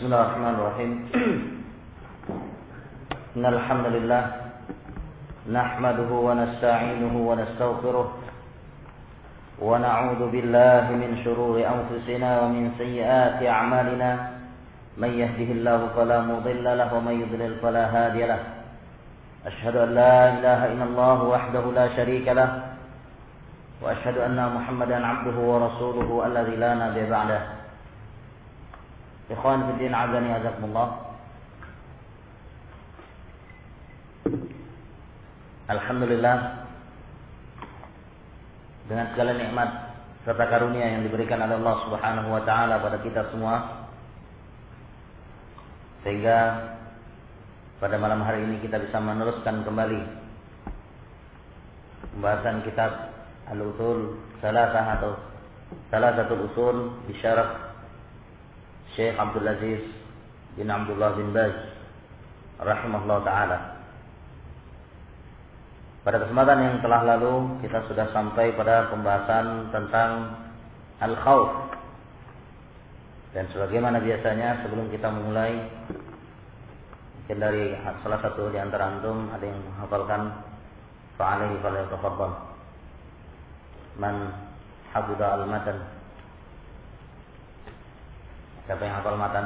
Bismillahirrahmanirrahim. Innal hamdalillah nahmaduhu wa nasta'inuhu wa nastaghfiruh wa na'udzu billahi min shururi anfusina wa min sayyiati a'malina. May yahdihillahu fala mudilla lahu wa may yudlil fala hadiya lahu. Ashhadu an la ilaha illallah wahdahu la syarika lahu wa ashhadu anna Muhammadan 'abduhu wa rasuluhu alladzi la nabiyya ba'dahu. Ikhwan fi din, azani azakumullah. Alhamdulillah, dengan segala nikmat serta karunia yang diberikan oleh Allah Subhanahu wa taala pada kita semua, sehingga pada malam hari ini kita bisa meneruskan kembali pembahasan kitab Al-Usul Salasah atau Salasatul Usul bi syarah Syekh Abdul Aziz bin Abdullah bin Baz rahimahullah ta'ala. Pada kesempatan yang telah lalu kita sudah sampai pada pembahasan tentang al-khawf. Dan sebagaimana biasanya sebelum kita memulai, mungkin dari salah satu di antara antum ada yang menghafalkan fa'alaihi falyatafaddal. Man hafidha al-matan. Siapa yang hafal matan?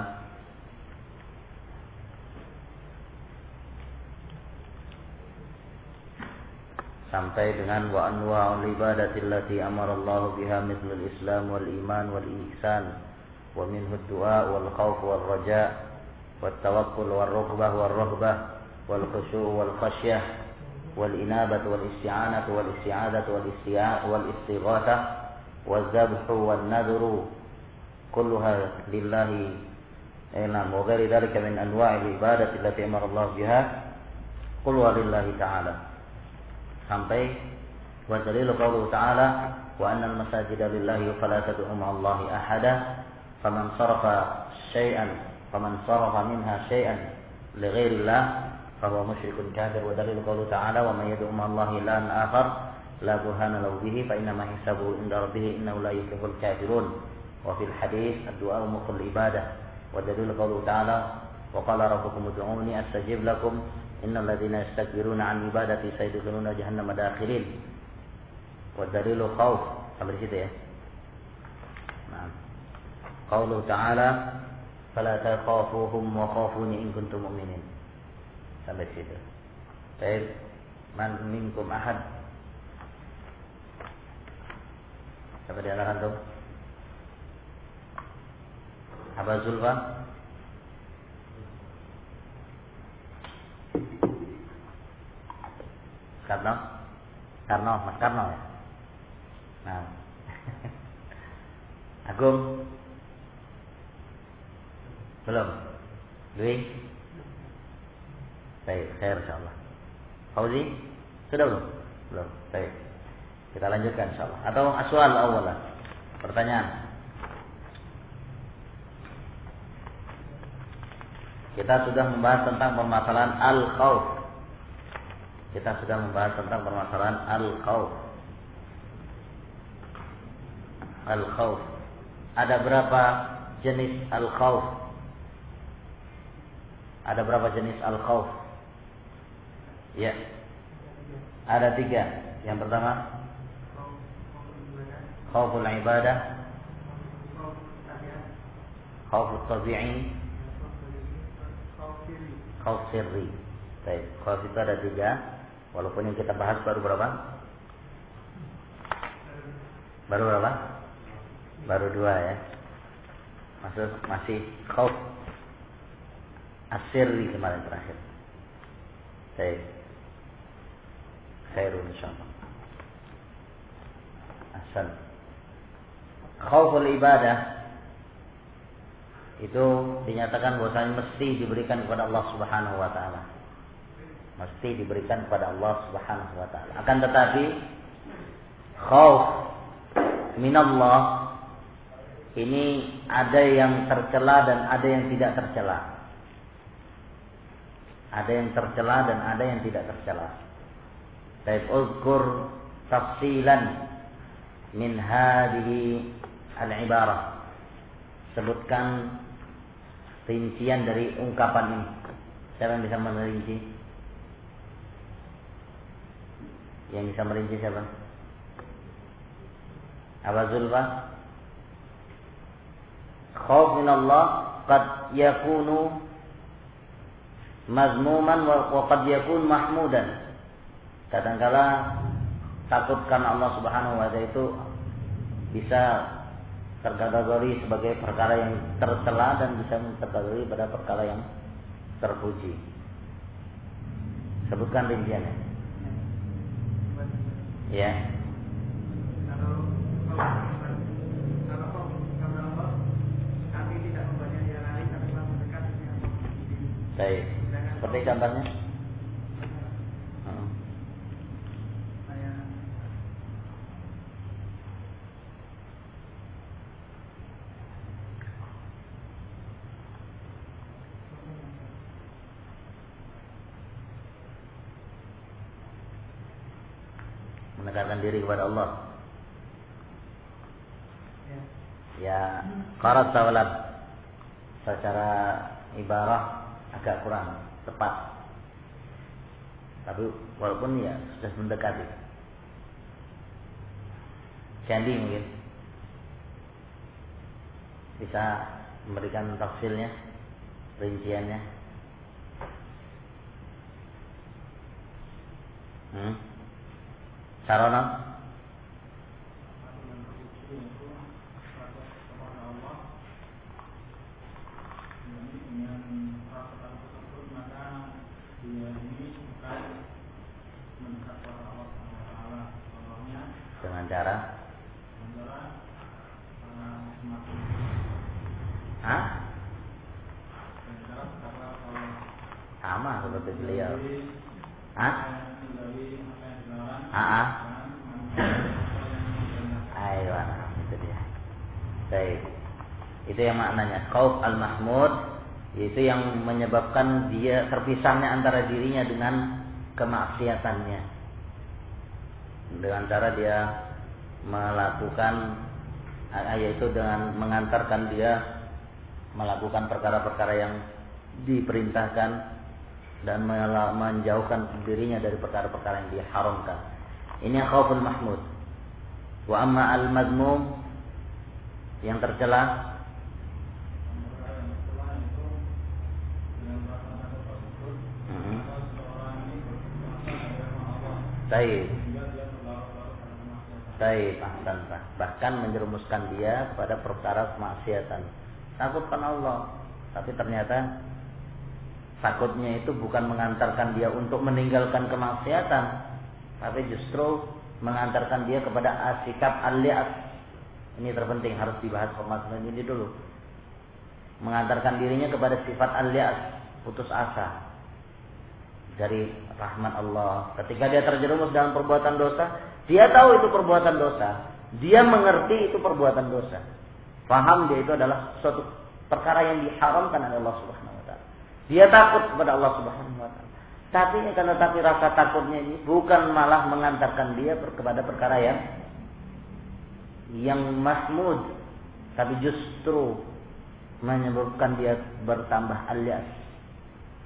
Sampai dengan wa anwa'ul ibadati allati amara Allah biha mithlul Islam wal iman wal ihsan wa minhu ad-du'a wal khauf wal raja' wat tawakkul wal rughbah wal rahbah wal khusyu' wal khasyah wal inabah wal isti'anah wal isti'adah wal istighatsah wal dhabhu wan nadhru kulluha lillahi wa ghairi dhalika min anwa'il ibadati allati amara Allah biha kulluha lillahi ta'ala. Sampai wa dalilu qauluhu ta'ala wa annal masajida lillahi fala tad'u ma'allahi ahada faman sarafa minha syai'an li ghairillah fa huwa musyrikun kafir. Wa dalilu qauluhu ta'ala wa may yad'u ma'allahi ilahan akhar la burhana lahu bihi fa inna ma hisabuhu inda rabbih innahu la yuflihul kafirun. Wa fil hadits ad-du'a mukhul ibadah. Wa dalilu qauluhu ta'ala wa qala rabbukum ud'uni astajib lakum innal ladzina yastakbiruna an ibadati sayadkhuluna jahannama dakhirin. Wa dalilu khauf, sampai di situ ya. Nah, qauluhu ta'ala fala takhafuhum wa khafuni in kuntum mu'minin. Sampai di situ. Baik, man minkum ahad. Siapa di antara antum? Aba Zulfa? Mas Karno ya. Nah. Agung belum. Dwi. Baik, khair insyaallah. Fauzi sudah belum? Belum. Baik. Kita lanjutkan insyaallah. Atau aswal awalan. Pertanyaan. Kita sudah membahas tentang permasalahan al-khauf. Al-khauf. Ada berapa jenis al-khauf? Ya. Ada 3. Yang pertama, khauful ibadah, khaufut tabi'i, khauf sirri. Baik, khauf itu ada 3. Walaupun yang kita bahas baru berapa? Baru 2 ya. Masih khauf as-sirri kemarin terakhir. Baik. Khairun insyaallah. Ahsan. Khauful ibadah itu dinyatakan bahwasanya mesti diberikan kepada Allah Subhanahu wa taala. Mesti diberikan kepada Allah Subhanahu wa taala. Akan tetapi khauf minallah ini ada yang tercela dan ada yang tidak tercela. Ada yang tercela dan ada yang tidak tercela. Baik, uzkur tafsilan min hadhihi al-ibarah. Sebutkan rincian dari ungkapan ini. Siapa yang bisa merinci? Yang bisa merinci siapa? Aba Zulfa? Khauf min Allah qad yakunu mazmuman wa qad yakun mahmudan. Kadangkala takut karena Allah Subhanahu wa taala itu bisa terkategori sebagai perkara yang tercela dan bisa terkategori pada perkara yang terpuji. Sebutkan rinciannya. Ya. Kalau Allah kami tidak membuatnya dia lari tapi malah mendekat dengan Baik. Seperti contohnya. Mendekatkan diri kepada Allah. Ya, qarat tawalad secara ibarah agak kurang tepat. Tapi walaupun ya sudah mendekati. Candi mungkin bisa memberikan tafsilnya, rinciannya. Sarana dengan cara sama seperti beliau. Ayo, itu dia. Baik. Itu yang maknanya khauf al-mahmud, yaitu yang menyebabkan dia terpisahnya antara dirinya dengan kemaksiatannya. Dengan cara dia melakukan, yaitu dengan mengantarkan dia melakukan perkara-perkara yang diperintahkan dan menjauhkan dirinya dari perkara-perkara yang diharamkan. Ini yang khauful mahmud. Wa amma al-mazmum, yang tercela, ahsan, bahkan menjerumuskan dia pada perkara kemaksiatan. Takutkan Allah, tapi ternyata takutnya itu bukan mengantarkan dia untuk meninggalkan kemaksiatan, tapi justru mengantarkan dia kepada sikap al-li'as. Ini terpenting, harus dibahas pemasalan ini dulu. Mengantarkan dirinya kepada sifat al-li'as, putus asa dari rahmat Allah. Ketika dia terjerumus dalam perbuatan dosa, dia tahu itu perbuatan dosa, dia mengerti itu perbuatan dosa, paham dia itu adalah suatu perkara yang diharamkan oleh Allah Subhanahu wa taala. Dia takut kepada Allah Subhanahu wa taala. Tapi rasa takutnya ini bukan malah mengantarkan dia kepada perkara yang mahmud, tapi justru menyebabkan dia bertambah alias,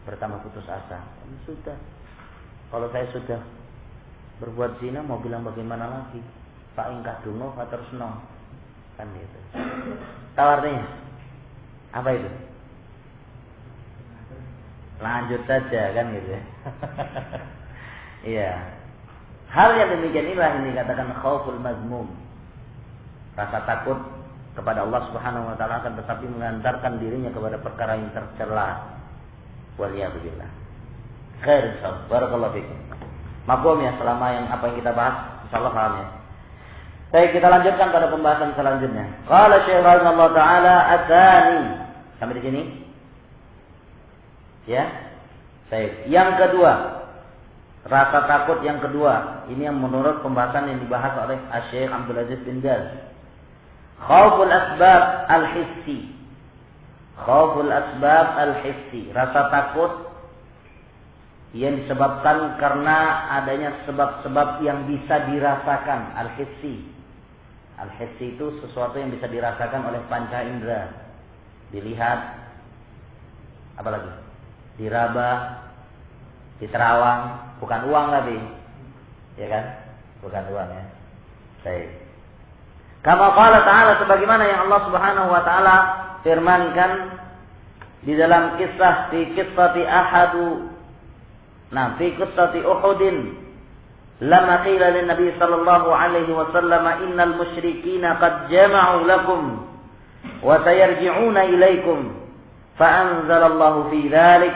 bertambah putus asa. Sudah, kalau saya sudah berbuat zina, mau bilang bagaimana lagi? Pak ingkah dungo, Pak terus no, kan gitu. Tahu artinya? Apa itu? Lanjut saja, kan gitu ya. Iya. Hal yang demikian inilah yang dikatakan khauful mazmum. Rasa takut kepada Allah Subhanahu wa taala akan tetapi mengantarkan dirinya kepada perkara yang tercela. Waliyadzubillah. Khair insyaallah. Barakallahu fikum. Mafhum ya selama yang apa yang kita bahas insyaallah paham ya. Baik, kita lanjutkan pada pembahasan selanjutnya. Qala Syekh rahimahullah taala adzani. Sampai di sini. Ya. Baik. Yang kedua, rasa takut yang kedua, ini yang menurut pembahasan yang dibahas oleh Syekh Abdul Aziz bin Baz. Khauful asbab al-hissi. Khauful asbab al-hissi, rasa takut yang disebabkan karena adanya sebab-sebab yang bisa dirasakan. Al-hissi. Al-hissi itu sesuatu yang bisa dirasakan oleh panca indera. Dilihat, Apalagi? Diraba, di Terawang, bukan uang tapi. Ya kan? Bukan uang ya. Baik. Kama qala ta'ala, sebagaimana yang Allah Subhanahu wa taala firmankan di dalam kisah fi qissati Uhudin, lama qila lin Nabi sallallahu alaihi wasallam innal musyrikina qad jama'u lakum wa sayarji'una ilaikum fa anzalallahu fi dzalik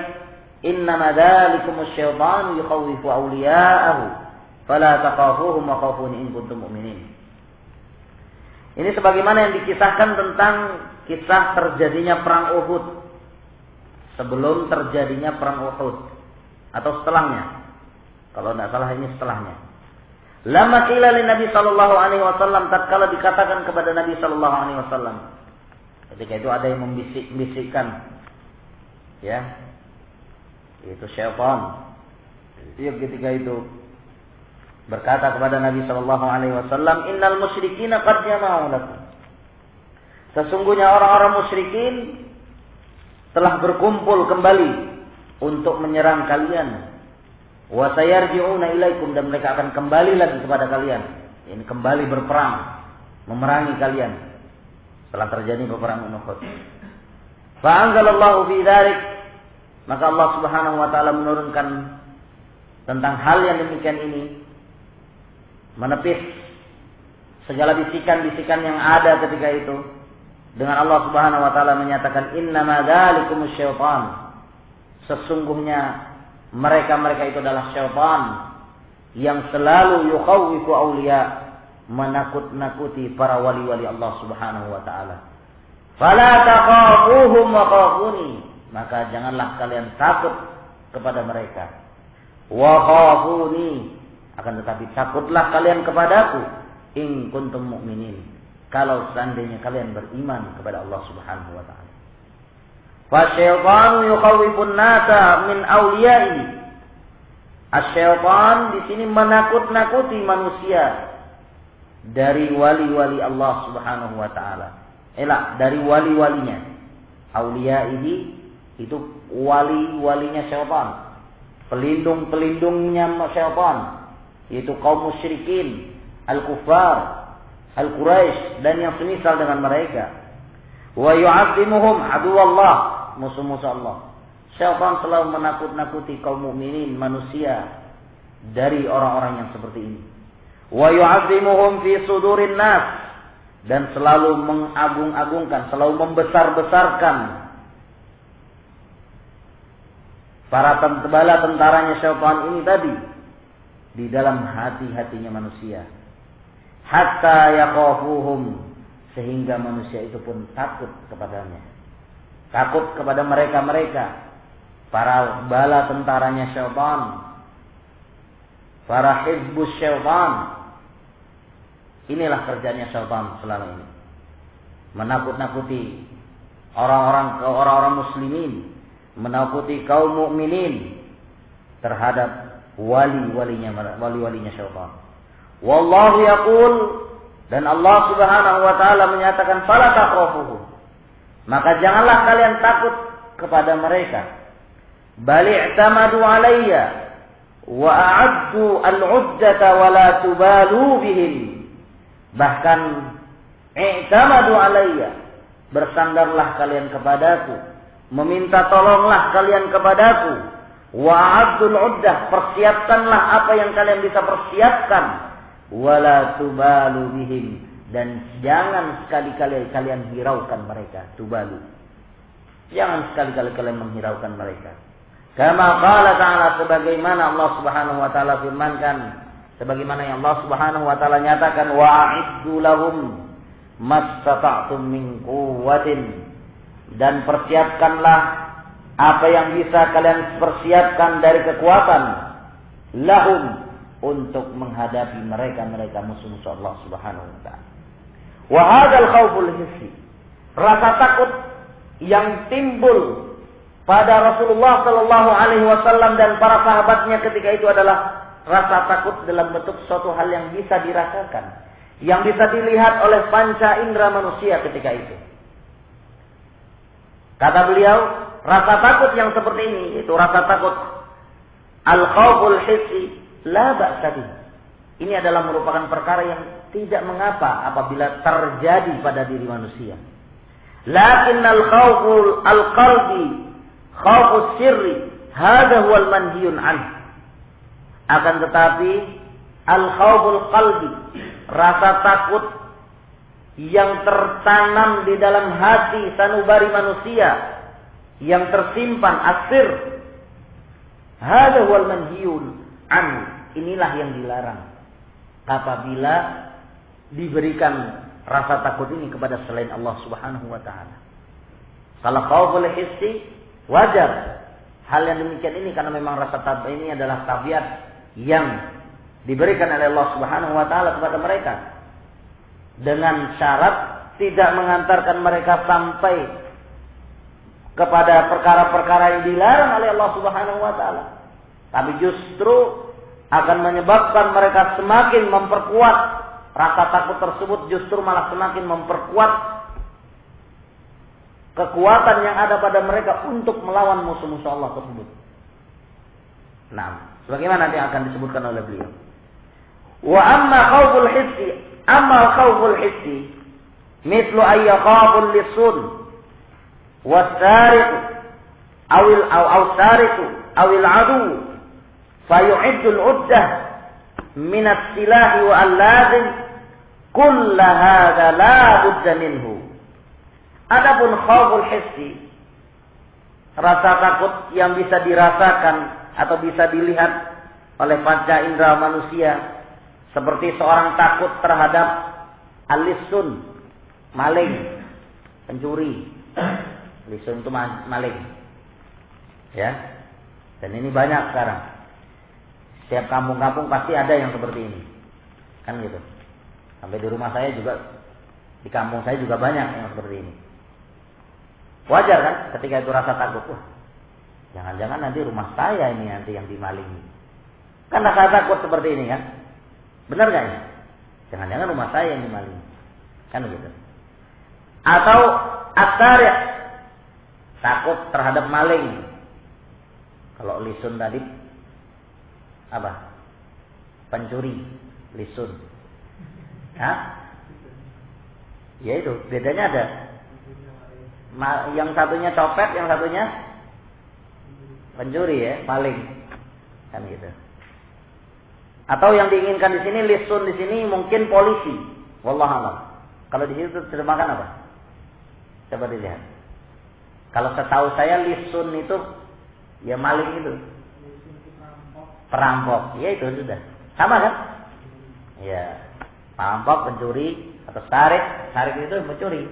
innama dzalikum asy-syaitanu yukhawwifu awliya'ahu fala taqafuhum wa khafuni in kuntum mu'minin. Ini sebagaimana yang dikisahkan tentang kisah terjadinya perang Uhud, sebelum terjadinya perang Uhud atau setelahnya. Kalau tidak salah ini setelahnya. Lama qila lin Nabi sallallahu alaihi wasallam, tatkala dikatakan kepada Nabi sallallahu alaihi wasallam. Ketika itu ada yang membisik-bisikkan, ya, itu syaitan. Dia ketika itu berkata kepada Nabi sallallahu alaihi wasallam, "Innal musyrikina qad jama'u lakum." Sesungguhnya orang-orang musyrikin telah berkumpul kembali untuk menyerang kalian. Wa sayarji'una ilaikum, dan mereka akan kembali lagi kepada kalian. Ini kembali berperang, memerangi kalian setelah terjadi peperangan Uhud. Fa anzalallahu fi dzalik, maka Allah Subhanahu wa taala menurunkan tentang hal yang demikian ini, menepis segala bisikan-bisikan yang ada ketika itu, dengan Allah Subhanahu wa taala menyatakan innama dzalikumus syaitan, sesungguhnya mereka itu adalah syaitan yang selalu yukhawwifu awliya, menakut-nakuti para wali-wali Allah Subhanahu wa taala. Fala taqafuhum wa khafuni, maka janganlah kalian takut kepada mereka. Wa khafuni, akan tetapi takutlah kalian kepadaku, in kuntum mu'minin, kalau seandainya kalian beriman kepada Allah Subhanahu wa taala. Fasyaitanu yukhawwifun nasa min awliya'i. Asyaitan di sini menakut-nakuti manusia dari wali-wali Allah Subhanahu wa taala. Dari wali-walinya. Awliya'ihi itu wali-walinya syaitan, pelindung-pelindungnya syaitan, yaitu kaum musyrikin, al-kuffar, al-Quraisy, dan yang semisal dengan mereka. Wa yu'azzimuhum aduwallah, musuh-musuh Allah. Syaitan selalu menakut-nakuti kaum mukminin, manusia, dari orang-orang yang seperti ini. Wa yu'azzimuhum fi sudurin nas, dan selalu mengagung-agungkan, selalu membesar-besarkan para bala tentaranya syaitan ini tadi di dalam hati-hatinya manusia. Hatta yaqafuhum, sehingga manusia itu pun takut kepadanya. Takut kepada mereka-mereka, para bala tentaranya syaitan, para hizbus syaitan. Inilah kerjanya syaitan selama ini, menakut-nakuti orang-orang muslimin, menakuti kaum mukminin terhadap wali-walinya syaitan. Wallahu yaqul, dan Allah Subhanahu wa taala menyatakan fala taqafuhum, maka janganlah kalian takut kepada mereka. Bal i'tamadu alayya wa a'addu al-'uddata wa la tubalu bihim. Bahkan i'tamadu alayya, bersandarlah kalian kepadaku, meminta tolonglah kalian kepadaku. Wa a'addu al-'uddah, persiapkanlah apa yang kalian bisa persiapkan. Wala tubalu bihim, dan jangan sekali-kali kalian hiraukan mereka. Tubalu, jangan sekali-kali kalian menghiraukan mereka. Kama qala ta'ala, sebagaimana Allah Subhanahu wa taala firmankan, sebagaimana yang Allah Subhanahu wa taala nyatakan, wa a'iddu lahum mastata'tum min quwwatin, dan persiapkanlah apa yang bisa kalian persiapkan dari kekuatan, lahum, untuk menghadapi mereka musuh-musuh Allah Subhanahu wa taala. Wa hadzal khauful hissi, rasa takut yang timbul pada Rasulullah sallallahu alaihi wasallam dan para sahabatnya ketika itu adalah rasa takut dalam bentuk suatu hal yang bisa dirasakan, yang bisa dilihat oleh panca indera manusia ketika itu. Kata beliau, rasa takut yang seperti ini, itu rasa takut al-khauful hissi, la ba'sa bihi. Ini adalah merupakan perkara yang tidak mengapa apabila terjadi pada diri manusia. Lakinnal khauful al-qalbi, khaufus sirri, hadha huwal manhiyun anhu. Akan tetapi al-khauful qalbi, rasa takut yang tertanam di dalam hati sanubari manusia, yang tersimpan asir, hadha huwal manhiyun anhu. Inilah yang dilarang apabila diberikan rasa takut ini kepada selain Allah Subhanahu wa taala. Kalau khauful hissi wajar hal yang demikian ini, karena memang rasa takut ini adalah tabiat yang diberikan oleh Allah Subhanahu wa taala kepada mereka, dengan syarat tidak mengantarkan mereka sampai kepada perkara-perkara yang dilarang oleh Allah Subhanahu wa taala, tapi justru akan menyebabkan mereka semakin memperkuat rasa takut tersebut, justru malah semakin memperkuat kekuatan yang ada pada mereka untuk melawan musuh-musuh Allah tersebut. Nah, sebagaimana nanti akan disebutkan oleh beliau. Wa amma khauful hissi, khawful hissi mithlu ay yakhaful lisun was-sariq aw sariq aw al-adu fayu'iddu al-uddah min as-silahi wa al-lazim kull hadha la budda minhu. Adapun khawful hissi, rasa takut yang bisa dirasakan atau bisa dilihat oleh panca indera manusia, seperti seorang takut terhadap al-lisun, maling, pencuri. Lisun itu maling. Ya. Dan ini banyak sekarang. Setiap kampung-kampung pasti ada yang seperti ini. Kan gitu. Sampai di rumah saya juga, di kampung saya juga banyak yang seperti ini. Wajar kan ketika itu rasa takut. Wah, jangan-jangan nanti rumah saya ini nanti yang dimalingi. Kan rasa takut seperti ini kan. Benar gak ya? Jangan-jangan rumah saya yang dimalingi. Kan begitu. Atau at-tariq, takut terhadap maling. Kalau lisun tadi apa? Pencuri, lisun. Hah? Ya itu, bedanya ada. Yang satunya copet, yang satunya pencuri ya, maling. Kan gitu. Atau yang diinginkan di sini lisun, di sini mungkin polisi. Wallahu a'lam. Kalau di situ terjemahkan apa? Coba dilihat. Kalau setahu saya lisun itu ya maling itu. Perampok. Ya itu sudah. Sama kan? Ya. Perampok, pencuri atau sarik. Sarik itu mencuri.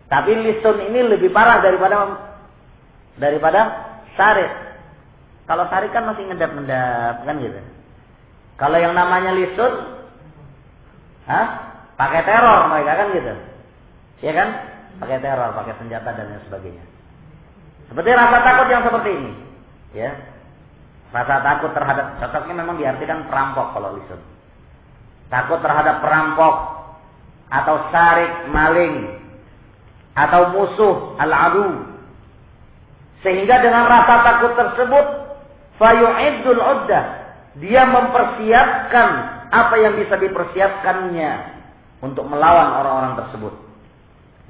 Tapi lisun ini lebih parah daripada sarik. Kalau sarik kan masih ngedap-ngedap kan gitu. Kalau yang namanya lisun, pakai teror mereka kan gitu, ya kan? Pakai teror, pakai senjata dan lain sebagainya. Seperti rasa takut yang seperti ini, ya. Rasa takut terhadap, cocoknya memang diartikan perampok kalau lisun. Takut terhadap perampok atau sarik, maling, atau musuh al-adu. Sehingga dengan rasa takut tersebut, fayu'iddul uddah, dia mempersiapkan apa yang bisa dipersiapkannya untuk melawan orang-orang tersebut.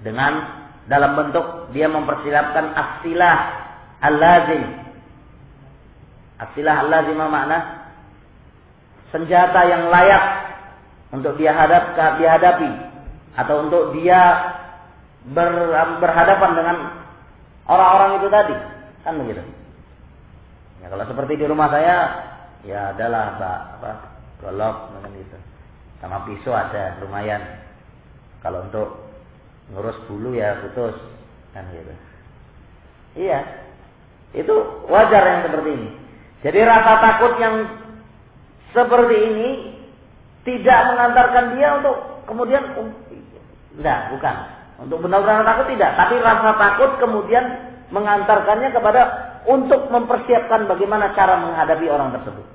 Dengan dalam bentuk dia mempersiapkan as-silah al-lazim. As-silah al-lazim makna senjata yang layak untuk dia hadapi atau untuk dia berhadapan dengan orang-orang itu tadi. Kan begitu. Ya, kalau seperti di rumah saya, ya adalah golok macam gitu. Sama pisau ada, lumayan. Kalau untuk ngurus bulu ya putus, kan gitu. Iya. Itu wajar yang seperti ini. Jadi rasa takut yang seperti ini tidak mengantarkan dia untuk kemudian bukan. Untuk benar-benar takut tidak, tapi rasa takut kemudian mengantarkannya kepada untuk mempersiapkan bagaimana cara menghadapi orang tersebut.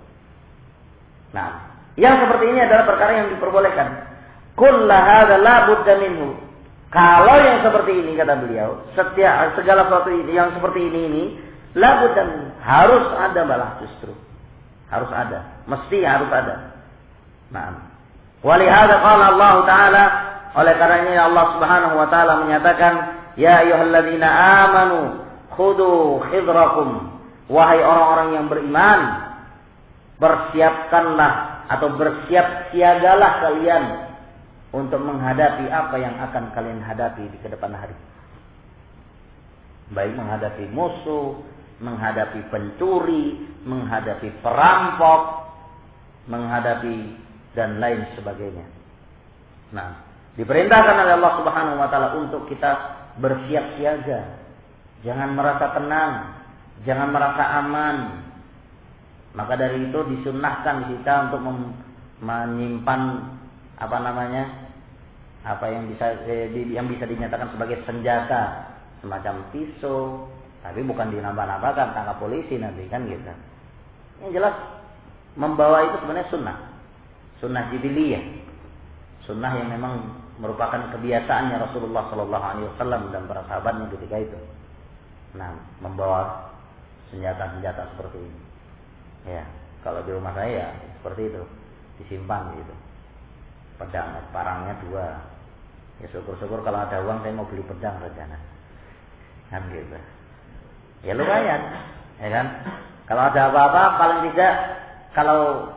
Nah, yang seperti ini adalah perkara yang diperbolehkan. Kullu hadza la budda minhu. Kalau yang seperti ini kata beliau, segala sesuatu yang seperti ini labud dan harus ada malah justru. Harus ada, mesti harus ada. Nah, walihada qala Allah Ta'ala, oleh karenanya Allah Subhanahu wa taala menyatakan, ya ayyuhalladzina amanu khudu khidrakum, wahai orang-orang yang beriman, bersiapkanlah atau bersiap siagalah kalian untuk menghadapi apa yang akan kalian hadapi di kedepan hari. Baik menghadapi musuh, menghadapi pencuri, menghadapi perampok, menghadapi dan lain sebagainya. Nah, diperintahkan oleh Allah Subhanahu wa taala untuk kita bersiap siaga. Jangan merasa tenang, jangan merasa aman. Maka dari itu disunnahkan kita untuk menyimpan apa yang bisa dinyatakan sebagai senjata, semacam pisau, tapi bukan dinambah-nambahkan tangkap polisi nanti kan gitu. Yang jelas membawa itu sebenarnya sunnah jibiliyah, sunnah yang memang merupakan kebiasaannya Rasulullah Shallallahu Alaihi Wasallam dan para sahabatnya ketika itu. Nah, membawa senjata-senjata seperti ini. Ya, kalau di rumah saya seperti itu disimpan gitu. Pedang, parangnya 2. Ya syukur-syukur kalau ada uang saya mau beli pedang saja. Kan gitu. Ya lumayan, ya kan? Kalau ada apa-apa paling tidak kalau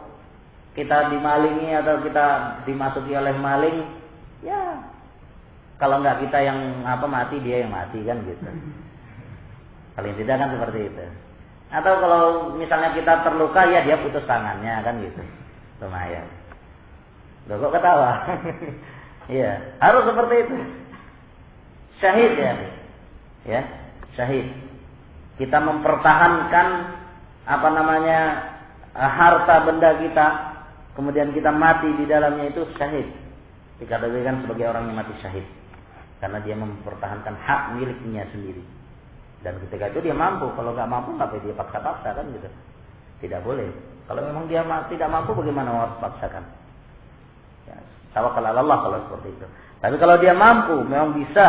kita dimalingi atau kita dimasuki oleh maling, ya kalau enggak kita yang mati, dia yang mati kan gitu. Paling tidak kan seperti itu. Atau kalau misalnya kita terluka, ya dia putus tangannya kan gitu. Lumayan. Loh kok ketawa? Iya, harus seperti itu. Syahid ya, syahid. Kita mempertahankan harta benda kita, kemudian kita mati di dalamnya, itu syahid. Dikatakan sebagai orang yang mati syahid, karena dia mempertahankan hak miliknya sendiri. Dan ketika itu dia mampu. Kalau nggak mampu, nggak boleh dia paksa-paksa kan gitu. Tidak boleh. Kalau memang dia tidak mampu, bagaimana harus paksakan? Ya, tawakal ala Allah kalau seperti itu. Tapi kalau dia mampu, memang bisa,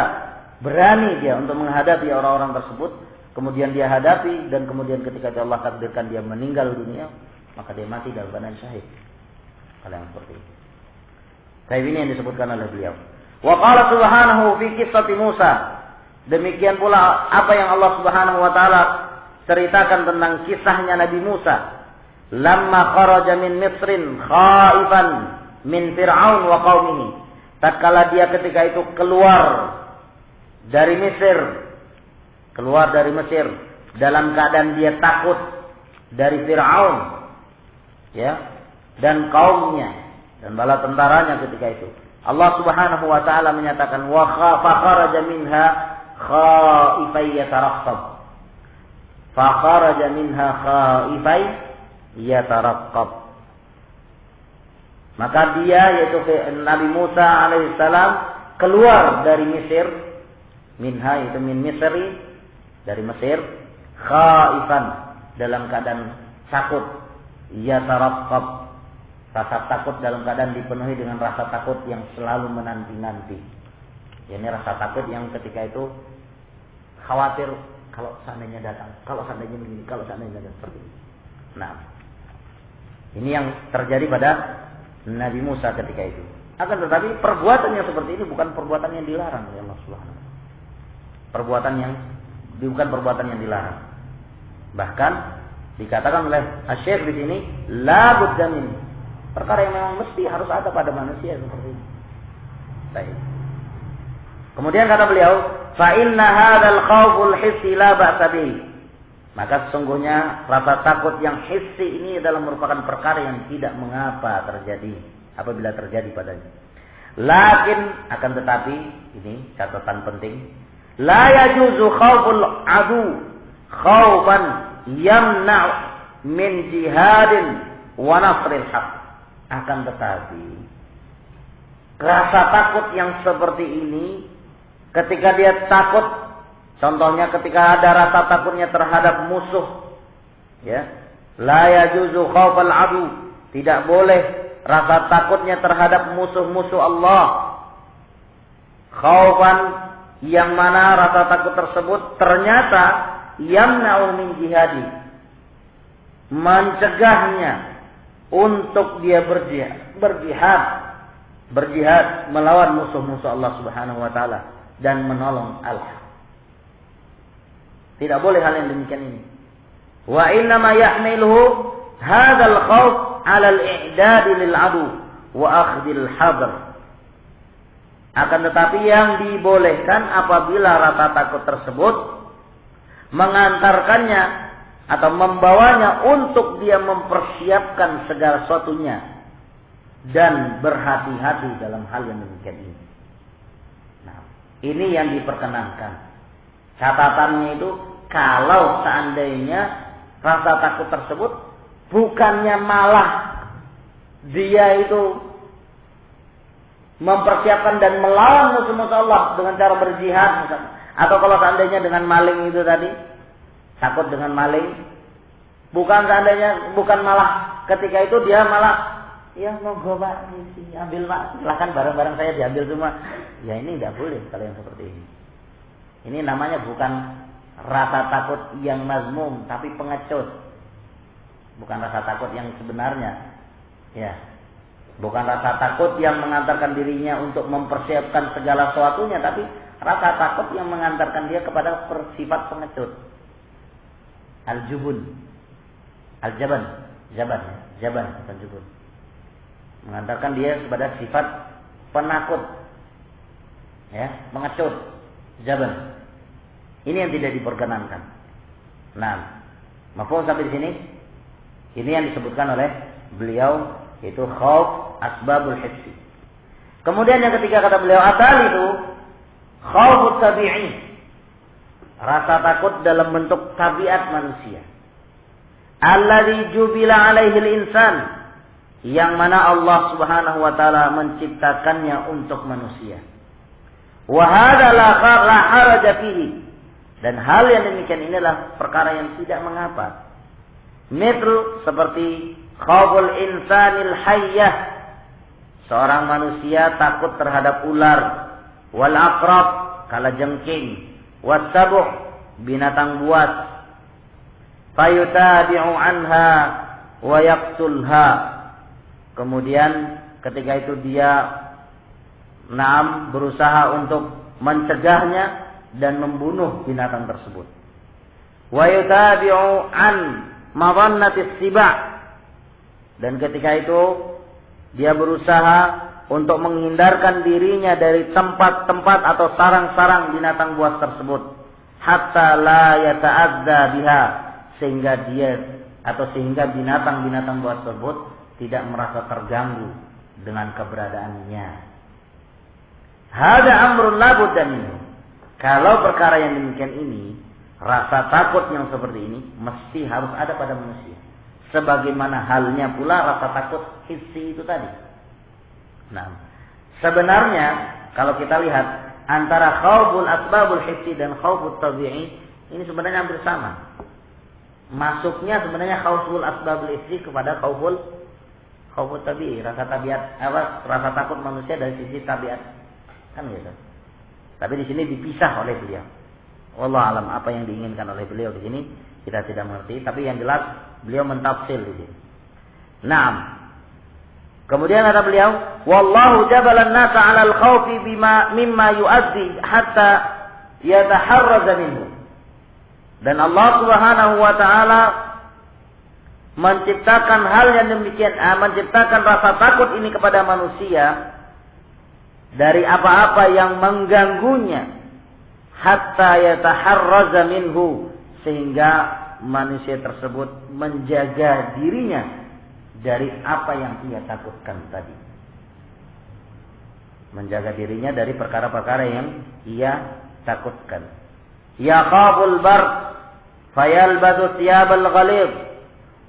berani dia untuk menghadapi orang-orang tersebut, kemudian dia hadapi, dan kemudian ketika Allah takdirkan dia meninggal dunia, maka dia mati dalam keadaan syahid. Kalau yang seperti itu. Saya ini yang disebutkan oleh beliau. Wa qala subhanahu fi qissati Musa. Demikian pula apa yang Allah Subhanahu wa taala ceritakan tentang kisahnya Nabi Musa. Lamma kharaja min Misrin khaifan min Fir'aun wa qaumihi. Tatkala dia ketika itu keluar dari Mesir dalam keadaan dia takut dari Fir'aun, ya, dan kaumnya dan bala tentaranya ketika itu. Allah Subhanahu wa taala menyatakan wa kharaja minha khaifai yataraqqab. Fa kharaja minha khaifai yataraqqab. Maka dia, yaitu Nabi Musa alaihissalam, keluar dari Mesir, minha itu min Misri, dari Mesir, khaifan, dalam keadaan takut, yataraqqab, rasa takut dalam keadaan dipenuhi dengan rasa takut yang selalu menanti-nanti. Ini rasa takut yang ketika itu khawatir kalau seandainya datang, kalau seandainya begini, kalau seandainya seperti ini. Nah, ini yang terjadi pada Nabi Musa ketika itu. Akan tetapi perbuatan yang seperti ini bukan perbuatan yang dilarang oleh Allah Subhanahu wa taala. Bukan perbuatan yang dilarang. Bahkan dikatakan oleh Asy-Syaikh di sini la budda min, perkara yang memang mesti harus ada pada manusia seperti ini. Baik. Kemudian kata beliau, fa inna hadzal khauful hissi la ba'sa bihi. Maka sesungguhnya rasa takut yang hissi ini adalah merupakan perkara yang tidak mengapa terjadi apabila terjadi padanya. Lakin akan tetapi, ini catatan penting, la yajuzu khauful adu khaufan yamna' min jihadin wa nasril haq. Akan tetapi rasa takut yang seperti ini, ketika dia takut, contohnya ketika ada rasa takutnya terhadap musuh, ya, la yajuzu khaufal adu, tidak boleh rasa takutnya terhadap musuh-musuh Allah, Khaufan yang mana rasa takut tersebut ternyata yamna'u min jihadi, mencegahnya untuk dia berjihad melawan musuh-musuh Allah Subhanahu wa taala dan menolong Allah. Tidak boleh hal yang demikian ini. Wa inna ma yahmiluhu hadzal khauf 'ala al-i'dad lil 'adu wa akhdhil hadr. Akan tetapi yang dibolehkan apabila rasa takut tersebut mengantarkannya atau membawanya untuk dia mempersiapkan segala sesuatunya dan berhati-hati dalam hal yang demikian ini. Nah, ini yang diperkenankan. Catatannya itu kalau seandainya rasa takut tersebut bukannya malah dia itu mempersiapkan dan melawan musuh-musuh Allah dengan cara berjihad misalnya. Atau kalau seandainya dengan maling itu tadi, takut dengan maling, bukan malah ketika itu dia malah ya monggo Pak, ambil Pak, silakan barang-barang saya diambil semua. Ya ini tidak boleh kalau yang seperti ini. Ini namanya bukan rasa takut yang mazmum, tapi pengecut. Bukan rasa takut yang sebenarnya. Ya. Bukan rasa takut yang mengantarkan dirinya untuk mempersiapkan segala sesuatunya, tapi rasa takut yang mengantarkan dia kepada sifat pengecut. Al-jubun. Al-jaban. Jaban, bukan jubun. Mengantarkan dia kepada sifat penakut. Ya, pengecut. Jaban. Ini yang tidak diperkenankan. Nah, mafhum sampai di sini? Ini yang disebutkan oleh beliau, yaitu khauf asbabul hissi. Kemudian yang ketiga kata beliau, atal itu khaufut tabi'i. Rasa takut dalam bentuk tabiat manusia. Alladzi jubila alaihi al-insan. Yang mana Allah Subhanahu wa taala menciptakannya untuk manusia. Wa hadza la haraja fihi. Dan hal yang demikian inilah perkara yang tidak mengapa. Mithl seperti khauful insanil hayyah. Seorang manusia takut terhadap ular, wal aqrab, kalajengking, wasabuh, binatang buas. Fayutabi'u anha wa yaqtulha. Kemudian ketika itu dia berusaha untuk mencegahnya dan membunuh binatang tersebut. Wa yutabi'u an madhannatis siba'. Dan ketika itu dia berusaha untuk menghindarkan dirinya dari tempat-tempat atau sarang-sarang binatang buas tersebut, hatta la yata'adza biha, sehingga binatang-binatang buas tersebut tidak merasa terganggu dengan keberadaannya. Hada amrun la budda minhu. Kalau perkara yang demikian ini, rasa takut yang seperti ini mesti harus ada pada manusia. Sebagaimana halnya pula rasa takut hissi itu tadi. Nah, sebenarnya kalau kita lihat antara khauful asbabul hissi dan khaufut tabi'i ini sebenarnya hampir sama. Masuknya sebenarnya khauful asbabul hissi kepada khaufut tabi'i, rasa takut manusia dari sisi tabiat. Kan gitu. Tapi di sini dipisah oleh beliau. Wallahu alam apa yang diinginkan oleh beliau di sini kita tidak mengerti, tapi yang jelas beliau mentafsir di sini. Naam. Kemudian kata beliau, wallahu jabalan nasa 'alal khaufi mimma yu'addi hatta yataharraza minhu. Dan Allah Subhanahu wa taala menciptakan hal yang demikian, menciptakan rasa takut ini kepada manusia dari apa-apa yang mengganggunya hatta yataharraza minhu, sehingga manusia tersebut menjaga dirinya dari apa yang ia takutkan tadi. Menjaga dirinya dari perkara-perkara yang ia takutkan. Yaqabul barq fayalbadu thiyabal ghalidh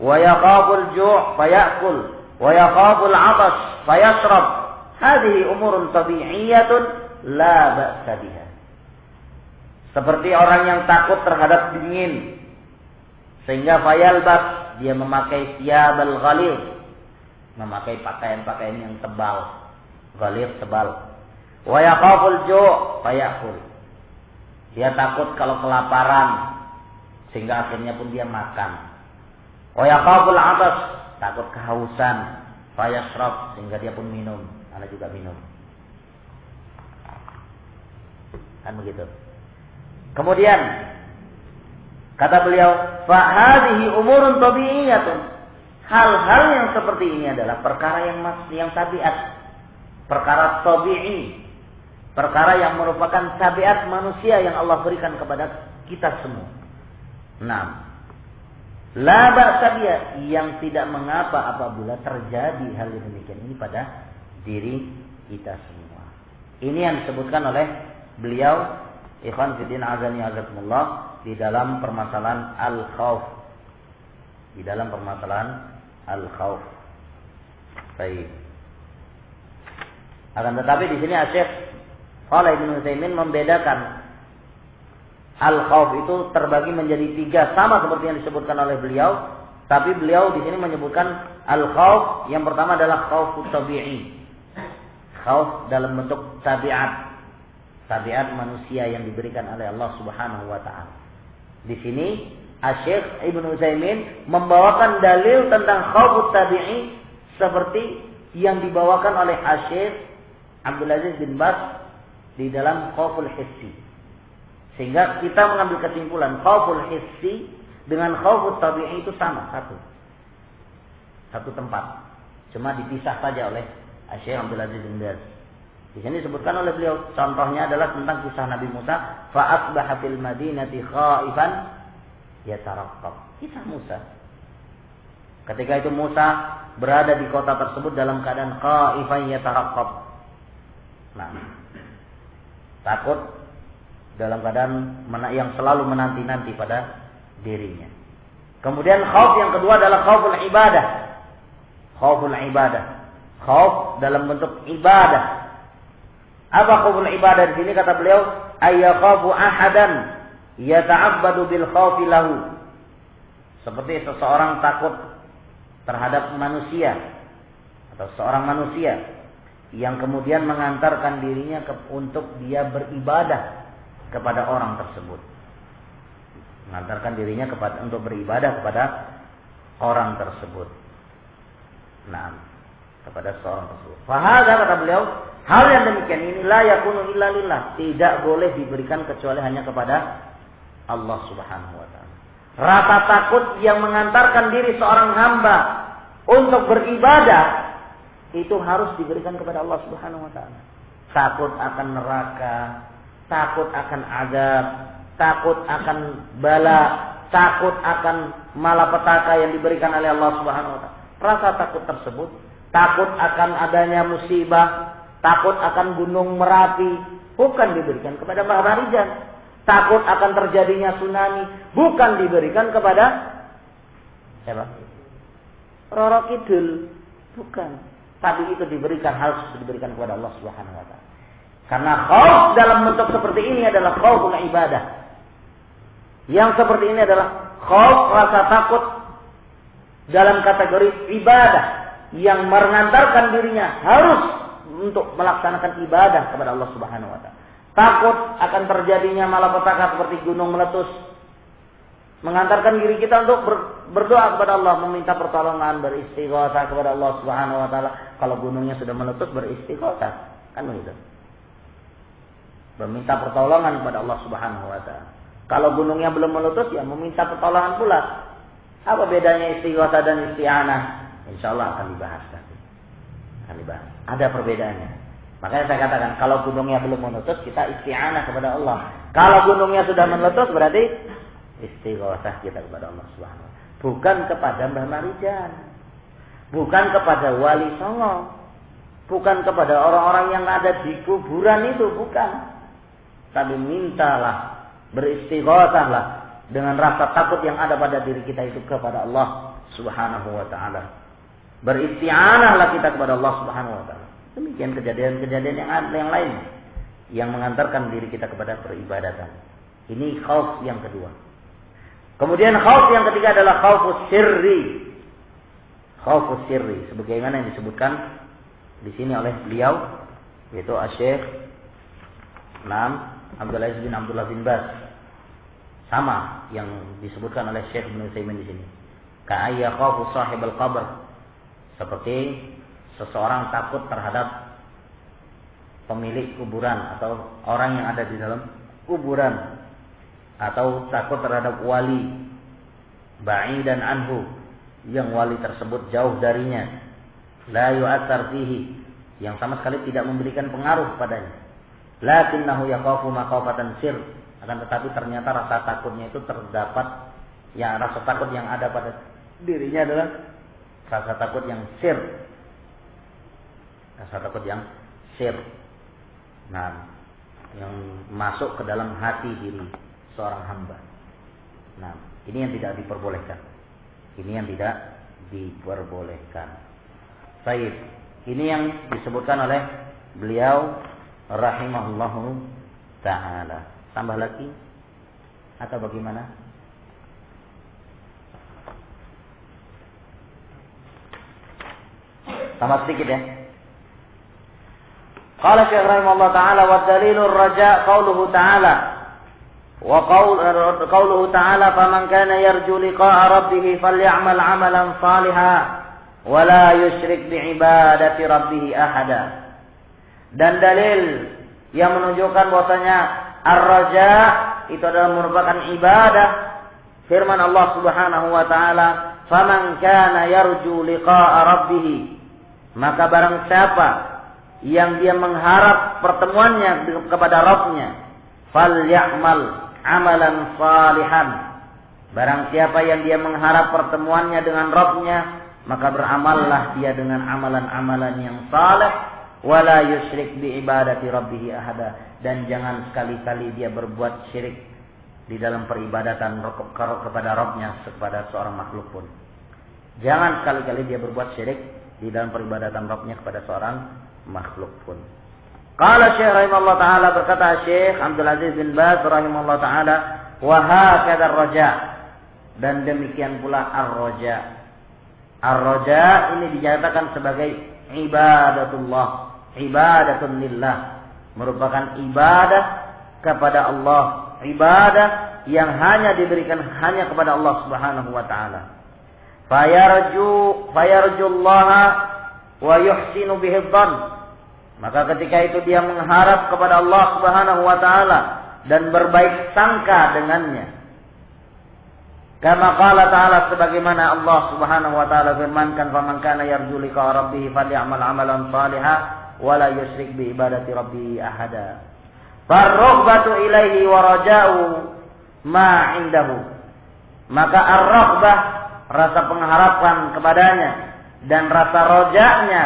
wa yaqabul ju' fayakul wa yaqabul 'atash fayashrab. Hadhihi umurun tabi'iyyatun la ba'sa biha. Seperti orang yang takut terhadap dingin, sehingga fayalbas, dia memakai thiyabal ghalidh, memakai pakaian-pakaian yang tebal, ghalidh tebal. Wa yakhaful ju' fayakul. Dia takut kalau kelaparan sehingga akhirnya pun dia makan. Wa yakhaful 'atas, takut kehausan, fayashrab, sehingga dia pun minum. Ana juga minum. Kan begitu. Kemudian kata beliau, fa hadhihi umurun tabi'iyatun. Hal-hal yang seperti ini adalah perkara yang tabiat, perkara tabi'i, perkara yang merupakan tabiat manusia yang Allah berikan kepada kita semua. Nah, la ba'sa biha, yang tidak mengapa apabila terjadi hal yang demikian ini pada diri kita semua. Ini yang disebutkan oleh beliau, ikhwan fillah azani azakumullah, di dalam permasalahan al-khauf. Di dalam permasalahan al-khauf. Baik. Akan tetapi di sini Syekh Shalih bin Utsaimin membedakan al-khauf itu terbagi menjadi 3 sama seperti yang disebutkan oleh beliau, tapi beliau di sini menyebutkan al-khauf yang pertama adalah khaufut tabi'i. Khauf dalam bentuk tabiat manusia yang diberikan oleh Allah Subhanahu wa taala. Di sini Syekh Ibnu Utsaimin membawakan dalil tentang khaufut tabi'i seperti yang dibawakan oleh Syekh Abdul Aziz bin Baz di dalam khauful hissi. Sehingga kita mengambil kesimpulan khauful hissi dengan khaufut tabi'i itu sama, satu tempat. Cuma dipisah saja oleh Syekh Abdul Aziz bin Baz. Di sini disebutkan oleh beliau, contohnya adalah tentang kisah Nabi Musa, fa asbaha fil madinati khaifan yataraqqab. Kisah Musa. Ketika itu Musa berada di kota tersebut dalam keadaan khaifan yataraqqab. Nah, takut dalam keadaan yang selalu menanti-nanti pada dirinya. Kemudian khauf yang kedua adalah khauful ibadah. Khauful ibadah. Khauf dalam bentuk ibadah. Apa khauful ibadah di sini kata beliau? Ayyakhafu ahadan yata'abbadu bil khaufi lahu. Seperti seseorang takut terhadap manusia atau seorang manusia yang kemudian mengantarkan dirinya untuk dia beribadah kepada orang tersebut. Mengantarkan dirinya untuk beribadah kepada orang tersebut. Nah, kepada seorang tersebut. Fahadha kata beliau, hal yang demikian ini la yakunu illa lillah, tidak boleh diberikan kecuali hanya kepada Allah Subhanahu wa taala. Rasa takut yang mengantarkan diri seorang hamba untuk beribadah itu harus diberikan kepada Allah Subhanahu wa taala. Takut akan neraka, takut akan azab, takut akan bala, takut akan malapetaka yang diberikan oleh Allah Subhanahu wa taala. Rasa takut tersebut, takut akan adanya musibah, takut akan gunung Merapi, bukan diberikan kepada Mbah Marijan. Takut akan terjadinya tsunami, bukan diberikan kepada siapa? Roro Kidul, bukan. Tapi itu harus diberikan kepada Allah Subhanahu wa taala. Karena khauf dalam bentuk seperti ini adalah khauful ibadah. Yang seperti ini adalah khauf rasa takut dalam kategori ibadah yang mengantarkan dirinya harus untuk melaksanakan ibadah kepada Allah Subhanahu wa taala. Takut akan terjadinya malapetaka seperti gunung meletus, mengantarkan diri kita untuk berdoa kepada Allah, meminta pertolongan, beristighatsah kepada Allah Subhanahu wa taala. Kalau gunungnya sudah meletus, beristighatsah, kan begitu. Meminta pertolongan kepada Allah Subhanahu wa taala. Kalau gunungnya belum meletus, ya meminta pertolongan pula. Apa bedanya istighatsah dan isti'anah? Insyaallah akan dibahas nanti. Ada perbedaannya. Makanya saya katakan, kalau gunungnya belum meletus, kita isti'anah kepada Allah. Kalau gunungnya sudah meletus, berarti istighatsah kita kepada Allah Subhanahu wa taala. Bukan kepada Mbah Marijan. Bukan kepada Wali Songo. Bukan kepada orang-orang yang ada di kuburan itu, bukan. Tapi mintalah, beristighatsahlah dengan rasa takut yang ada pada diri kita itu kepada Allah Subhanahu wa taala. Beristi'anahlah kita kepada Allah Subhanahu wa taala. Demikian kejadian-kejadian yang lain yang mengantarkan diri kita kepada peribadatan. Ini khauf yang kedua. Kemudian khauf yang ketiga adalah khaufus sirri. Khaufus sirri sebagaimana yang disebutkan di sini oleh beliau, yaitu Syekh Abdul Aziz bin Abdullah bin Baz. Sama yang disebutkan oleh Syekh Ibnu Utsaimin di sini. Ka'ayya khafu sahibul qabr. Seperti seseorang takut terhadap pemilik kuburan atau orang yang ada di dalam kuburan, atau takut terhadap wali ba'idan anhu, yang wali tersebut jauh darinya, la yu'athar fihi, yang sama sekali tidak memberikan pengaruh padanya, lakinnahu yaqafu maqafatan sir, akan tetapi ternyata rasa takutnya itu terdapat, yang rasa takut yang ada pada dirinya adalah rasa takut yang sir, rasa takut yang sir, nah, yang masuk ke dalam hati diri seorang hamba. Nah, ini yang tidak diperbolehkan. Ini yang tidak diperbolehkan. Baik, ini yang disebutkan oleh beliau rahimahullahu ta'ala. Tambah lagi atau bagaimana? Tambah sedikit ya. Qala Syekh rahimahullah ta'ala wa dalilur raja qauluhu ta'ala wa qauluhu ta'ala faman kana yarju liqa'a rabbih falyamal 'amalan shalihan wa la yusyrik bi'ibadati rabbih ahada. Dan dalil yang menunjukkan bahwasanya ar-raja itu adalah merupakan ibadah firman Allah Subhanahu wa taala, faman kana yarju liqa'a rabbih, maka barang siapa yang dia mengharap pertemuannya kepada Rabb-Nya, falyamal amalan salihan, barang siapa yang dia mengharap pertemuannya dengan Rabb-Nya, maka beramallah dia dengan amalan-amalan yang saleh, wala yusyrik bi ibadati rabbih ahada, dan jangan sekali-kali dia berbuat syirik di dalam peribadatan kepada Rabb-Nya kepada seorang makhluk pun. Jangan sekali-kali dia berbuat syirik di dalam peribadatan Rabb-Nya kepada seorang makhluk pun. Qala Syekh rahimahullah ta'ala, berkata Syekh Abdul Aziz bin Baz rahimahullah ta'ala, wa hakadha ar-raja, dan demikian pula ar-raja. Ar-raja ini dinyatakan sebagai ibadatullah, ibadatun lillah, merupakan ibadah kepada Allah, ibadah yang hanya diberikan hanya kepada Allah Subhanahu wa ta'ala. Fayarjullaha wa yuhsinu bihi dhann, maka ketika itu dia mengharap kepada Allah Subhanahu wa taala dan berbaik sangka dengannya. Kama qala ta'ala, sebagaimana Allah Subhanahu wa taala firmankan, faman kana yarju liqa rabbih falyamal amalan shalihan wa la yusyrik bi ibadati rabbih ahada. Farraghbatu ilaihi wa raja'u ma 'indahu, maka ar-raghbah, rasa pengharapan kepadanya, dan rasa roja'nya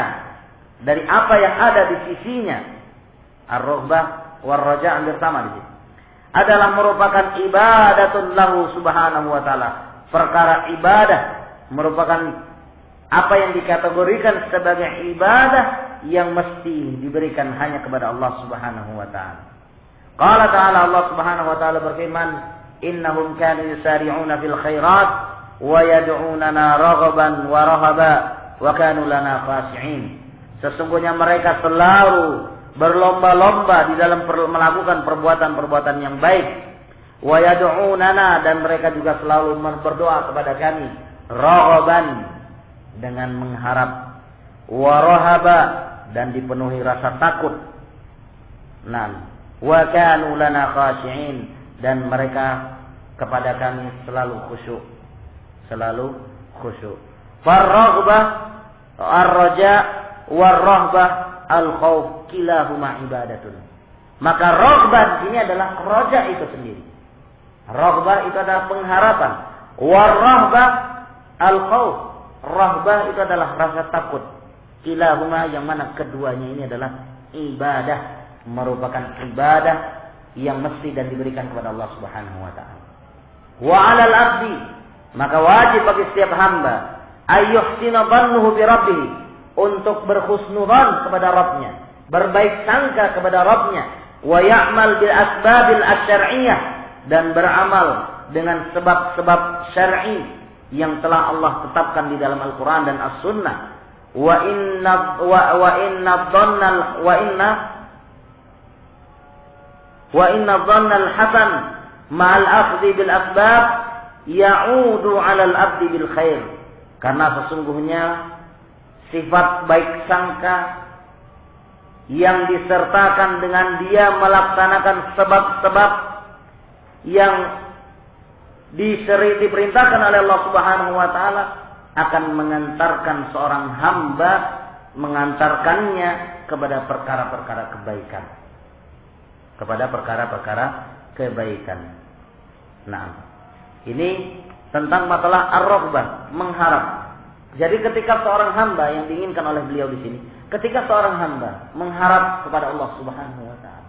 dari apa yang ada di sisinya, ar-raghbah war raja' hampir sama di sini, adalah merupakan ibadatun lahu subhanahu wa ta'ala, perkara ibadah, merupakan apa yang dikategorikan sebagai ibadah yang mesti diberikan hanya kepada Allah Subhanahu wa ta'ala. Qala ta'ala, Allah Subhanahu wa ta'ala berfirman, innahum kanu yusari'una fil khairat wa yad'unana raghaban wa rahaba wa kanu lana khashi'in. Sesungguhnya mereka selalu berlomba-lomba di dalam melakukan perbuatan-perbuatan yang baik. Wa yad'unana, dan mereka juga selalu berdoa kepada kami, raghaban, dengan mengharap, wa rahaba, dan dipenuhi rasa takut. Nah, wa kanu lana khashi'in, dan mereka kepada kami selalu khusyuk, selalu khusyuk. Farraghbah ar-raja' war-rahbah al-khauf kilahuma ibadatun. Maka raghbah ini adalah raja itu sendiri. Raghbah itu adalah pengharapan. War-rahbah al-khauf, rahbah itu adalah rasa takut. Kilahuma, yang mana keduanya ini adalah ibadah, merupakan ibadah yang mesti dan diberikan kepada Allah Subhanahu wa taala. Wa 'alal 'abdi, maka wajib bagi setiap hamba ayyuhsina dhannuhu bi rabbih, untuk berhusnudzan kepada Rabb-Nya, berbaik sangka kepada Rabb-Nya, wa ya'mal bil asbabil asy-syar'iyyah, dan beramal dengan sebab-sebab syar'i yang telah Allah tetapkan di dalam Al-Qur'an dan As-Sunnah. Wa inna Wa inna dhannal hasan ma'al akhdhi bil asbab ya'udu 'alal abdi bil khair. Karena sesungguhnya sifat baik sangka yang disertakan dengan dia melaksanakan sebab-sebab yang diperintahkan oleh Allah Subhanahu wa taala akan mengantarkan seorang hamba, mengantarkannya kepada perkara-perkara kebaikan. Kepada perkara-perkara kebaikan. Nah, ini tentang masalah ar-raghbah, mengharap. Jadi ketika seorang hamba yang diinginkan oleh beliau di sini, ketika seorang hamba mengharap kepada Allah Subhanahu wa taala,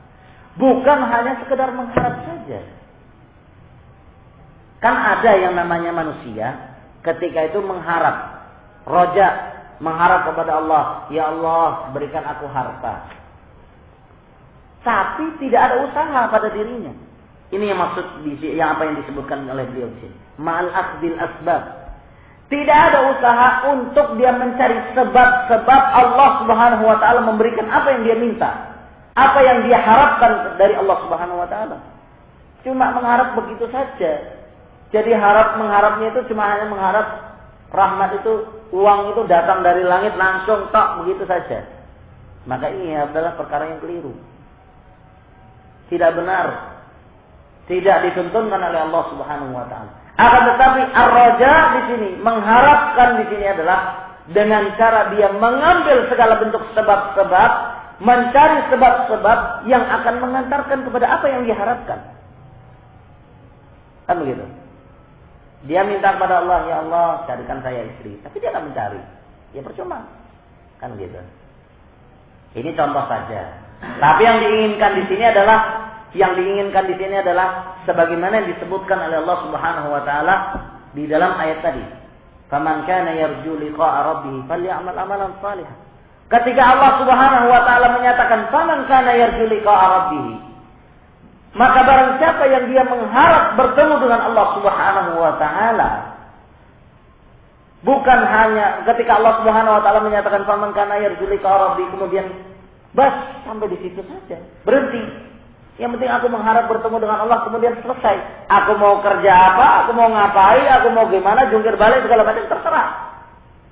bukan hanya sekedar mengharap saja. Kan ada yang namanya manusia ketika itu mengharap, roja, mengharap kepada Allah, ya Allah berikan aku harta. Tapi tidak ada usaha pada dirinya. Ini yang maksud yang apa yang disebutkan oleh beliau di sini. Ma'al akhdil asbab. Tidak ada usaha untuk dia mencari sebab-sebab Allah Subhanahu wa taala memberikan apa yang dia minta. Apa yang dia harapkan dari Allah Subhanahu wa taala. Cuma mengharap begitu saja. Jadi mengharapnya itu cuma hanya mengharap rahmat itu, uang itu datang dari langit langsung tak begitu saja. Maka ini adalah perkara yang keliru. Tidak benar. Tidak dituntunkan oleh Allah Subhanahu wa taala. Akan tetapi ar-raja di sini, mengharapkan di sini adalah dengan cara dia mengambil segala bentuk sebab-sebab, mencari sebab-sebab yang akan mengantarkan kepada apa yang diharapkan. Kan begitu? Dia minta kepada Allah, ya Allah, carikan saya istri. Tapi dia tidak mencari. Ya percuma. Kan gitu. Ini contoh saja. Tapi yang diinginkan di sini adalah sebagaimana yang disebutkan oleh Allah Subhanahu wa taala di dalam ayat tadi. Faman kana yarju liqa'a rabbih falyamal amalan shalihan. Ketika Allah Subhanahu wa taala menyatakan faman kana yarju liqa'a rabbih, maka barang siapa yang dia mengharap bertemu dengan Allah Subhanahu wa taala, bukan hanya ketika Allah Subhanahu wa taala menyatakan faman kana yarju liqa'a rabbih kemudian bas sampai di situ saja, berhenti. Yang penting aku mengharap bertemu dengan Allah kemudian selesai. Aku mau kerja apa, aku mau ngapain, aku mau gimana, jungkir balik segala macam terserah.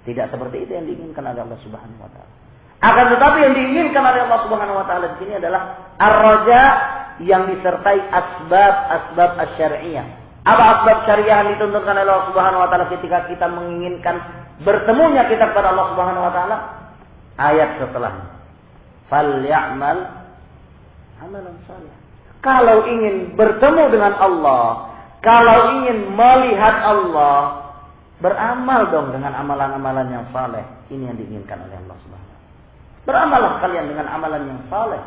Tidak seperti itu yang diinginkan oleh Allah Subhanahu wa taala. Akan tetapi yang diinginkan oleh Allah Subhanahu wa taala di sini adalah ar-raja yang disertai asbab asy-syar'iyyah. Apa asbab syariah yang dituntunkan oleh Allah Subhanahu wa taala ketika kita menginginkan bertemunya kita kepada Allah Subhanahu wa taala? Ayat setelahnya. Falyamal amalan salih. Kalau ingin bertemu dengan Allah, kalau ingin melihat Allah, beramal dong dengan amalan-amalan yang saleh. Ini yang diinginkan oleh Allah Subhanahu wa taala. Beramallah kalian dengan amalan yang saleh.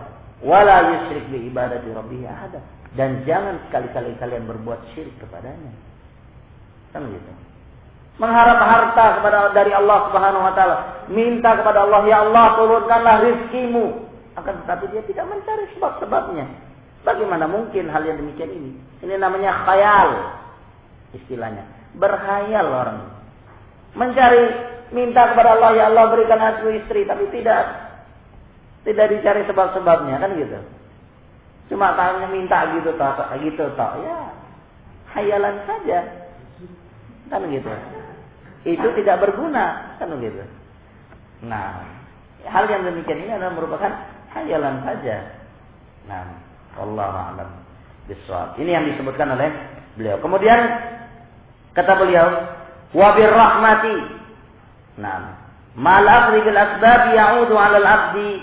Wala yusyrik bi ibadati rabbih ahada. Dan jangan sekali-kali kalian berbuat syirik kepadanya. Kan gitu. Mengharap harta dari Allah Subhanahu wa taala, minta kepada Allah, ya Allah turunkanlah rizkimu. Akan tetapi dia tidak mencari sebab-sebabnya. Bagaimana mungkin hal yang demikian ini? Ini namanya khayal. Istilahnya. Berkhayal orang. Mencari, minta kepada Allah, ya Allah berikan aku istri. Tapi tidak dicari sebab-sebabnya. Kan gitu. Cuma tanya minta gitu toh. Ya, khayalan saja. Kan gitu. Itu tidak berguna. Kan gitu. Nah, hal yang demikian ini adalah merupakan khayalan saja. Nah, wallahu a'lam bishawab. Ini yang disebutkan oleh beliau. Kemudian kata beliau, wa birrahmati. Nah, mal akhri bil asbab ya'udu 'ala al-'abdi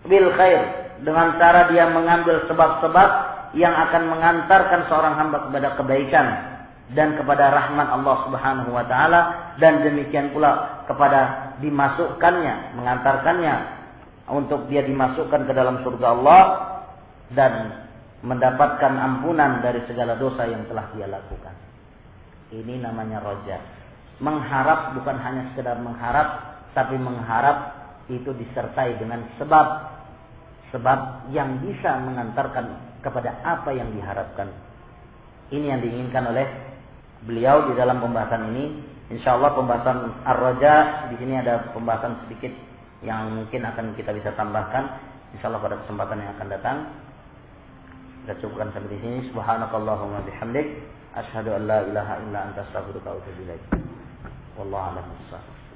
bil khair. Dengan cara dia mengambil sebab-sebab yang akan mengantarkan seorang hamba kepada kebaikan dan kepada rahmat Allah Subhanahu wa taala, dan demikian pula kepada dimasukkannya, mengantarkannya untuk dia dimasukkan ke dalam surga Allah dan mendapatkan ampunan dari segala dosa yang telah dia lakukan. Ini namanya roja. Mengharap bukan hanya sekedar mengharap, tapi mengharap itu disertai dengan sebab yang bisa mengantarkan kepada apa yang diharapkan. Ini yang diinginkan oleh beliau di dalam pembahasan ini. Insyaallah pembahasan ar-raja di sini ada pembahasan sedikit yang mungkin akan kita bisa tambahkan insyaallah pada kesempatan yang akan datang. Kita cukupkan sampai di sini. Subhanakallahumma bihamdik, asyhadu an la ilaha illa anta astaghfiruka wa atubu ilaik. Wallahu a'lam bishawab.